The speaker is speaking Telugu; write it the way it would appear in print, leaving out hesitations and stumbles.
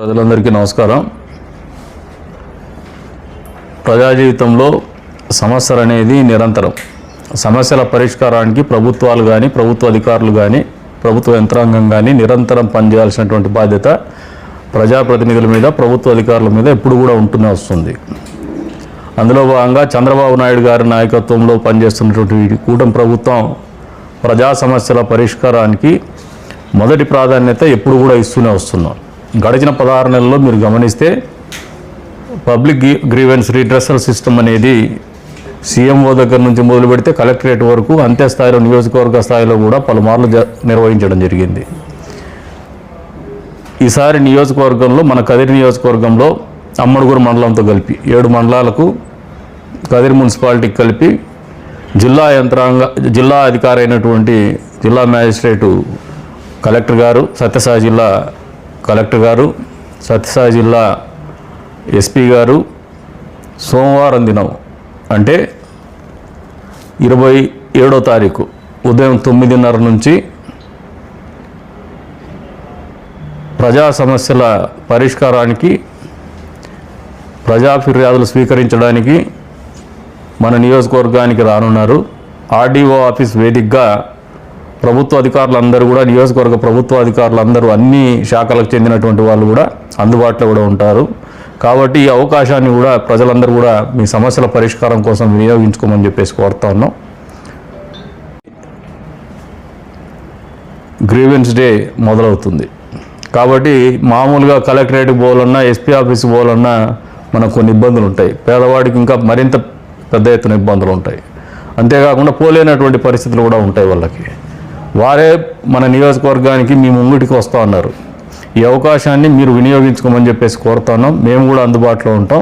ప్రజలందరికీ నమస్కారం. ప్రజా జీవితంలో సమస్యలు అనేది నిరంతరం. సమస్యల పరిష్కారానికి ప్రభుత్వాలు కానీ, ప్రభుత్వ అధికారులు కానీ, ప్రభుత్వ యంత్రాంగం కానీ నిరంతరం పనిచేయాల్సినటువంటి బాధ్యత ప్రజాప్రతినిధుల మీద, ప్రభుత్వ అధికారుల మీద ఎప్పుడు కూడా ఉంటూనే వస్తుంది. అందులో భాగంగా చంద్రబాబు నాయుడు గారి నాయకత్వంలో పనిచేస్తున్నటువంటి కూటమి ప్రభుత్వం ప్రజా సమస్యల పరిష్కారానికి మొదటి ప్రాధాన్యత ఎప్పుడు కూడా ఇస్తూనే వస్తున్నాం. గడిచిన 16 నెలల్లో మీరు గమనిస్తే పబ్లిక్ గ్రీవెన్స్ రీడ్రెసల్ సిస్టమ్ అనేది సీఎంఓ దగ్గర నుంచి మొదలు పెడితే కలెక్టరేట్ వరకు అంతే స్థాయిలో, నియోజకవర్గ స్థాయిలో కూడా పలుమార్లు నిర్వహించడం జరిగింది. ఈసారి నియోజకవర్గంలో, మన కదిరి నియోజకవర్గంలో అమ్మడుగురు మండలంతో కలిపి 7 మండలాలకు కదిరి మున్సిపాలిటీకి కలిపి జిల్లా అధికారి అయినటువంటి జిల్లా మ్యాజిస్ట్రేటు కలెక్టర్ గారు, సత్యసాయి జిల్లా కలెక్టర్ గారు, సత్యసాయి జిల్లా ఎస్పీ గారు సోమవారం దినం అంటే 27వ తారీఖు ఉదయం 9:30 నుంచి ప్రజా సమస్యల పరిష్కారానికి, ప్రజా ఫిర్యాదులు స్వీకరించడానికి మన నియోజకవర్గానికి రానున్నారు. ఆర్డీఓ ఆఫీస్ వేదికగా ప్రభుత్వ అధికారులందరూ కూడా, నియోజకవర్గ ప్రభుత్వ అధికారులందరూ, అన్ని శాఖలకు చెందినటువంటి వాళ్ళు కూడా అందుబాటులో కూడా ఉంటారు. కాబట్టి ఈ అవకాశాన్ని కూడా ప్రజలందరూ కూడా మీ సమస్యల పరిష్కారం కోసం వినియోగించుకోమని చెప్పేసి కోరుతా ఉన్నాం. గ్రీవెన్స్ డే మొదలవుతుంది కాబట్టి మామూలుగా కలెక్టరేట్కి పోవాలన్నా, ఎస్పీ ఆఫీస్కి పోవాలన్నా మనకు కొన్ని ఇబ్బందులు ఉంటాయి. పేదవాడికి ఇంకా మరింత పెద్ద ఎత్తున ఇబ్బందులు ఉంటాయి. అంతేకాకుండా పోలేనటువంటి పరిస్థితులు కూడా ఉంటాయి వాళ్ళకి. వారే మన నియోజకవర్గానికి మీ ముంగిటికి వస్తూ ఉన్నారు. ఈ అవకాశాన్ని మీరు వినియోగించుకోమని చెప్పేసి కోరుతున్నాం. మేము కూడా అందుబాటులో ఉంటాం.